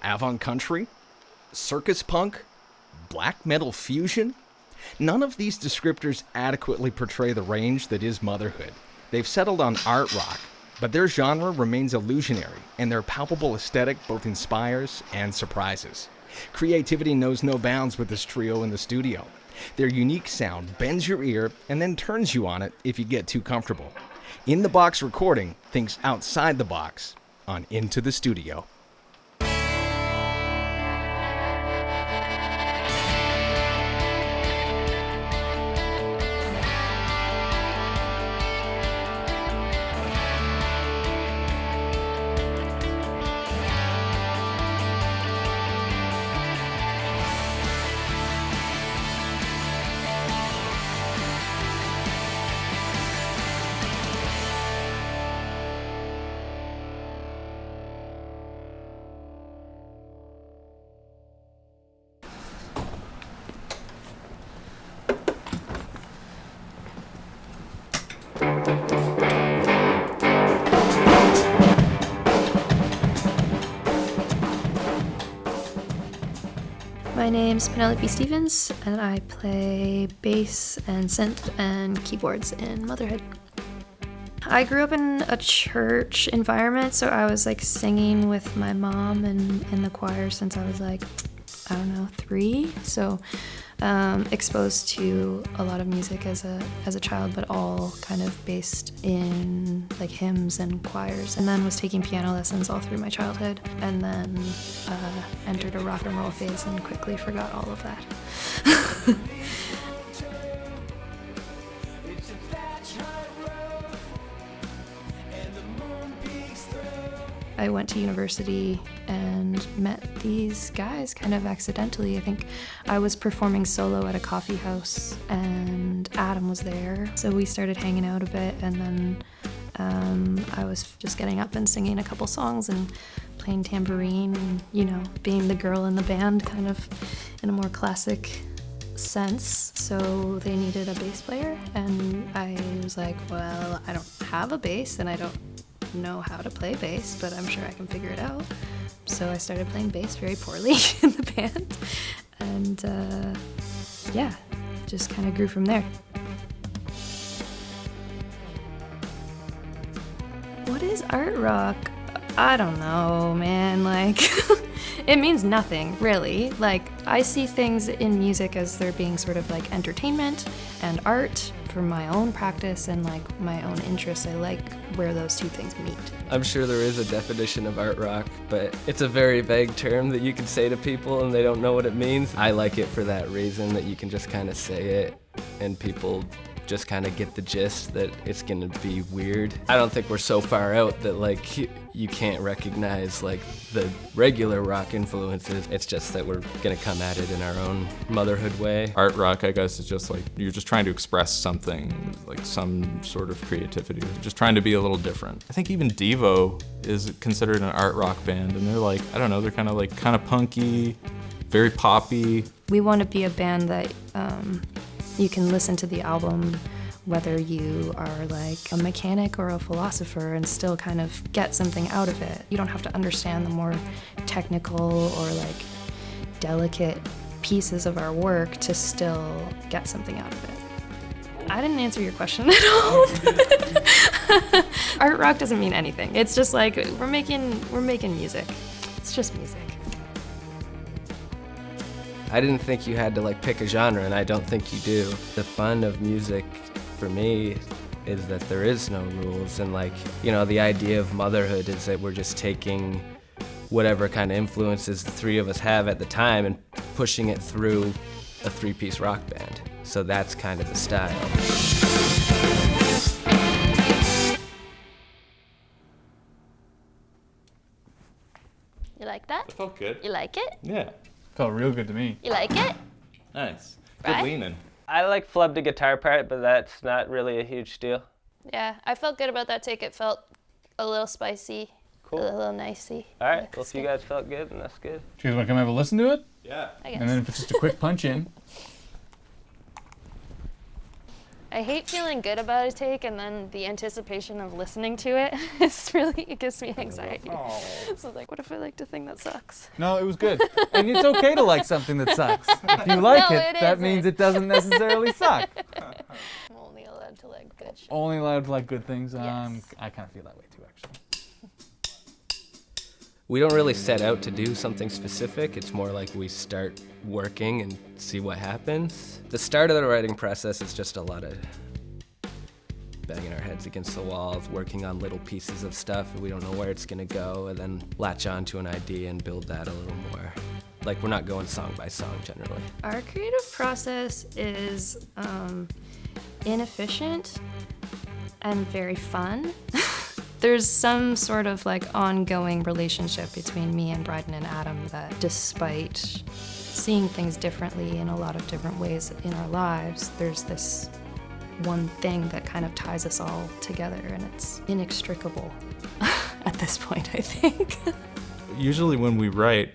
Avant country, circus punk, black metal fusion. None of these descriptors adequately portray the range that is motherhood. They've settled on art rock, but their genre remains illusionary, and their palpable aesthetic both inspires and surprises. Creativity knows no bounds with this trio in the studio. Their unique sound bends your ear and then turns you on it if you get too comfortable. In the Box Recording thinks outside the box on Into the Studio. My name's Penelope Stevens, and I play bass and synth and keyboards in Motherhood. I grew up in a church environment, so I was like singing with my mom and in the choir since I was like, I don't know, 3. So exposed to a lot of music as a child, but all kind of based in like hymns and choirs. And then was taking piano lessons all through my childhood, and then entered a rock and roll phase and quickly forgot all of that. I went to university and met these guys kind of accidentally. I think I was performing solo at a coffee house and Adam was there. So we started hanging out a bit, and then I was just getting up and singing a couple songs and playing tambourine and, you know, being the girl in the band kind of in a more classic sense. So they needed a bass player, and I was like, well, I don't have a bass and I don't know how to play bass, but I'm sure I can figure it out. So I started playing bass very poorly in the band, and yeah, just kind of grew from there. What is art rock? I don't know, man. Like, it means nothing, really. Like, I see things in music as there being sort of like entertainment and art for my own practice and like my own interests. I like where those two things meet. I'm sure there is a definition of art rock, but it's a very vague term that you can say to people and they don't know what it means. I like it for that reason, that you can just kind of say it and people just kind of get the gist that it's gonna be weird. I don't think we're so far out that like you can't recognize like the regular rock influences. It's just that we're gonna come at it in our own motherhood way. Art rock, I guess, is just like you're just trying to express something, like some sort of creativity, just trying to be a little different. I think even Devo is considered an art rock band, and they're like, I don't know, they're kind of punky, very poppy. We want to be a band that you can listen to the album whether you are like a mechanic or a philosopher and still kind of get something out of it. You don't have to understand the more technical or like delicate pieces of our work to still get something out of it. I didn't answer your question at all. Art rock doesn't mean anything. It's just like we're making music. It's just music. I didn't think you had to like pick a genre, and I don't think you do. The fun of music for me is that there is no rules, and like, you know, the idea of motherhood is that we're just taking whatever kind of influences the three of us have at the time and pushing it through a 3-piece rock band. So that's kind of the style. You like that? It felt good. You like it? Yeah. Felt real good to me. You like it? Nice. Right? Good leaning. I like flubbed the guitar part, but that's not really a huge deal. Yeah, I felt good about that take. It felt a little spicy, Cool. a little nicey. All right, well, if you guys felt good, then that's good. Do you guys want to come have a listen to it? Yeah. I guess. And then if it's just a quick punch in. I hate feeling good about a take and then the anticipation of listening to it it gives me anxiety. So like, what if I liked a thing that sucks? No, it was good. And it's okay to like something that sucks. If you like No, it, it that isn't. means it doesn't necessarily suck. I'm only allowed to like good shit. Only allowed to like good things. Yes. I kind of feel that way too, actually. We don't really set out to do something specific. It's more like we start working and see what happens. The start of the writing process is just a lot of banging our heads against the walls, working on little pieces of stuff, and we don't know where it's gonna go, and then latch on to an idea and build that a little more. Like, we're not going song by song generally. Our creative process is inefficient and very fun. There's some sort of like ongoing relationship between me and Bryden and Adam that, despite seeing things differently in a lot of different ways in our lives, there's this one thing that kind of ties us all together, and it's inextricable at this point, I think. Usually when we write,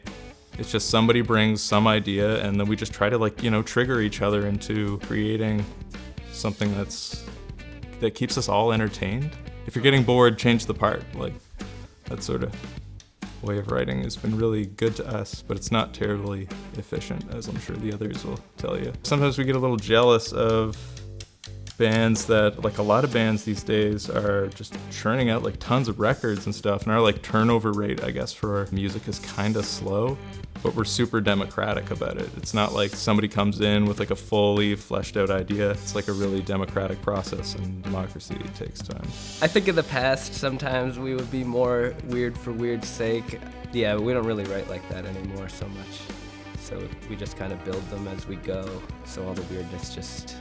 it's just somebody brings some idea and then we just try to like, trigger each other into creating something that keeps us all entertained. If you're getting bored, change the part. Like, that sort of way of writing has been really good to us, but it's not terribly efficient, as I'm sure the others will tell you. Sometimes we get a little jealous of bands that, like a lot of bands these days, are just churning out like tons of records and stuff, and our like turnover rate, I guess, for our music is kind of slow, but we're super democratic about it. It's not like somebody comes in with like a fully fleshed out idea. It's like a really democratic process, and democracy takes time. I think in the past, sometimes we would be more weird for weird's sake. Yeah, but we don't really write like that anymore so much. So we just kind of build them as we go, so all the weirdness just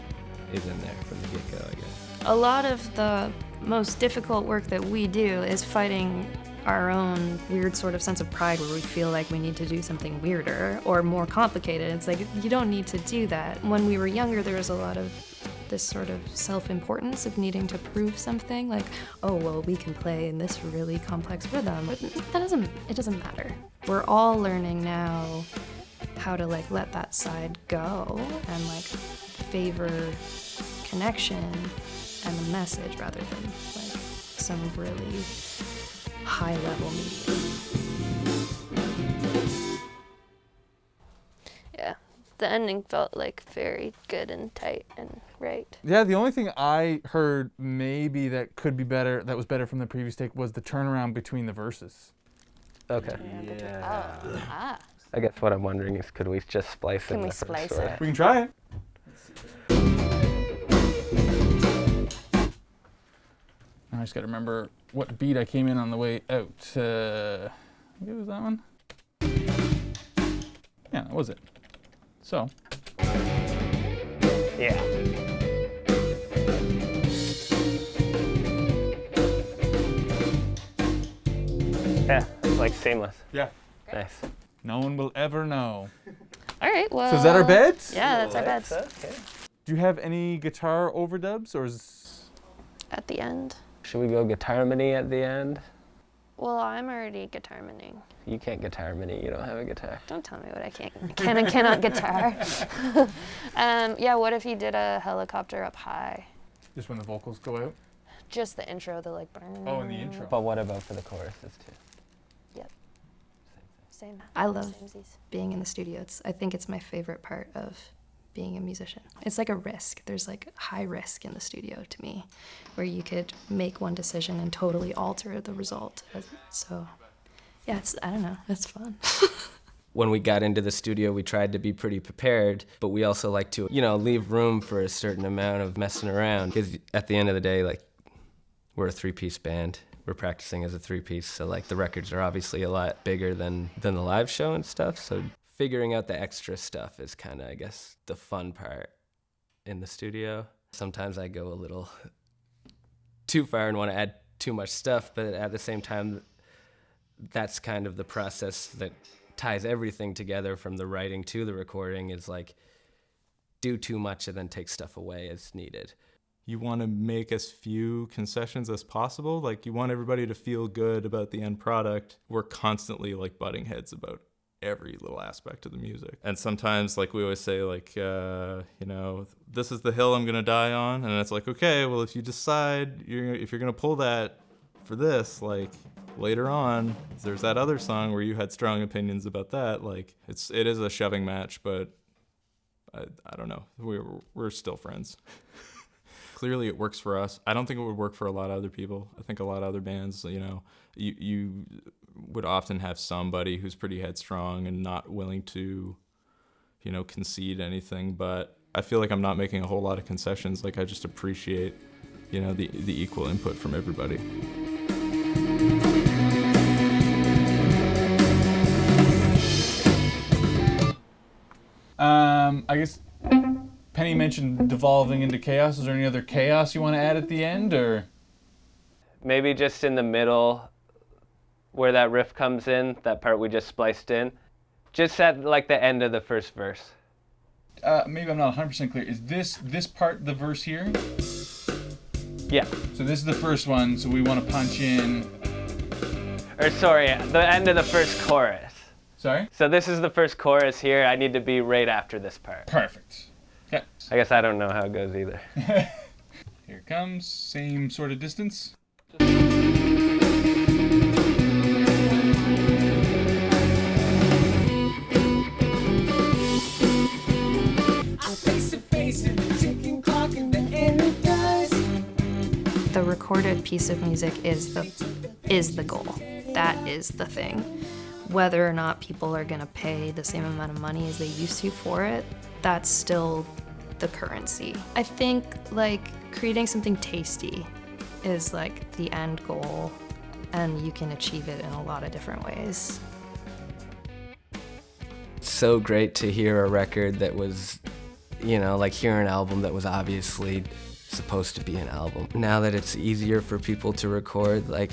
is in there from the get-go, I guess. A lot of the most difficult work that we do is fighting our own weird sort of sense of pride where we feel like we need to do something weirder or more complicated. It's like, you don't need to do that. When we were younger, there was a lot of this sort of self-importance of needing to prove something, like, oh, well, we can play in this really complex rhythm. But it doesn't matter. We're all learning now how to like let that side go and like favor connection and the message rather than like some really high level medium. Yeah, the ending felt like very good and tight and right. Yeah, the only thing I heard maybe that could be better, that was better from the previous take, was the turnaround between the verses. Okay. Ah. I guess what I'm wondering is, could we just splice Can in we the first splice word? it? We can try it. I just got to remember what beat I came in on the way out. I think it was that one. Yeah, that was it. So. Yeah. Yeah, it's like seamless. Yeah. Nice. No one will ever know. All right, well. So is that our beds? Yeah, that's our beds. Okay. Do you have any guitar overdubs, or is... At the end. Should we go guitar mini at the end? Well, I'm already guitar mining. You can't guitar mini, you don't have a guitar. Don't tell me what I can and cannot guitar. Yeah, what if you did a helicopter up high? Just when the vocals go out? Just the intro, the like. Oh, in the intro. But what about for the choruses too? Yep. Same. I love Samesies. being in the studio. I think it's my favorite part of being a musician. It's like a risk. There's like high risk in the studio to me, where you could make one decision and totally alter the result. So, yeah, I don't know, it's fun. When we got into the studio, we tried to be pretty prepared, but we also like to, leave room for a certain amount of messing around. Because at the end of the day, like, we're a three-piece band. We're practicing as a three-piece, so like the records are obviously a lot bigger than the live show and stuff. So figuring out the extra stuff is kind of, I guess, the fun part in the studio. Sometimes I go a little too far and want to add too much stuff, but at the same time, that's kind of the process that ties everything together from the writing to the recording, is like do too much and then take stuff away as needed. You want to make as few concessions as possible. Like, you want everybody to feel good about the end product. We're constantly like butting heads about every little aspect of the music. And sometimes, like we always say, like, this is the hill I'm gonna die on, and it's like, okay, well, if you decide if you're gonna pull that for this, like, later on, there's that other song where you had strong opinions about that. Like, it is a shoving match, but I don't know. We're still friends. Clearly, it works for us. I don't think it would work for a lot of other people. I think a lot of other bands, you would often have somebody who's pretty headstrong and not willing to, concede anything. But I feel like I'm not making a whole lot of concessions. Like, I just appreciate, the equal input from everybody. I guess Penny mentioned devolving into chaos. Is there any other chaos you want to add at the end, or? Maybe just in the middle where that riff comes in, that part we just spliced in. Just at like the end of the first verse. Maybe I'm not 100% clear. Is this part the verse here? Yeah. So this is the first one, so we want to punch in... Or sorry, the end of the first chorus. Sorry? So this is the first chorus here. I need to be right after this part. Perfect. Okay. I guess I don't know how it goes either. Here it comes. Same sort of distance. The recorded piece of music is the goal. That is the thing. Whether or not people are gonna pay the same amount of money as they used to for it, that's still the currency. I think like creating something tasty is like the end goal, and you can achieve it in a lot of different ways. It's so great to hear a record that was, like hear an album that was obviously supposed to be an album. Now that it's easier for people to record, like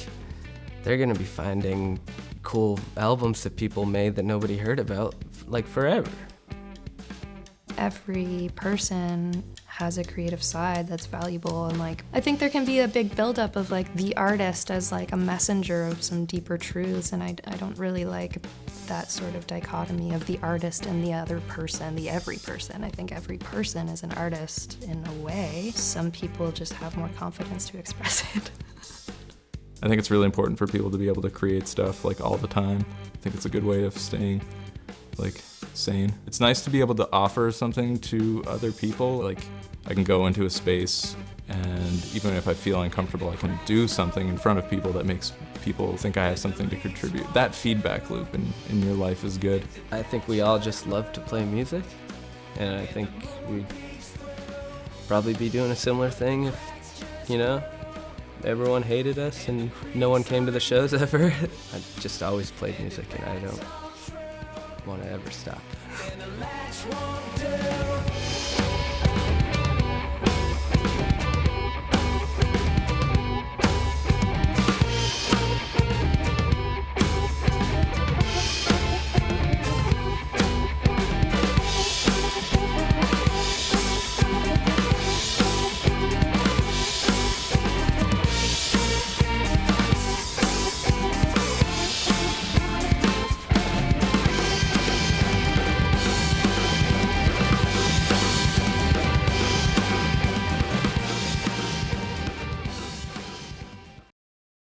they're gonna be finding cool albums that people made that nobody heard about like forever. Every person has a creative side that's valuable, and like I think there can be a big buildup of like the artist as like a messenger of some deeper truths, and I don't really like that sort of dichotomy of the artist and the other person, the every person. I think every person is an artist in a way. Some people just have more confidence to express it. I think it's really important for people to be able to create stuff like all the time. I think it's a good way of staying like sane. It's nice to be able to offer something to other people. Like I can go into a space, and even if I feel uncomfortable, I can do something in front of people that makes people think I have something to contribute. That feedback loop in your life is good. I think we all just love to play music, and I think we'd probably be doing a similar thing if, everyone hated us and no one came to the shows ever. I just always played music, and I don't want to ever stop.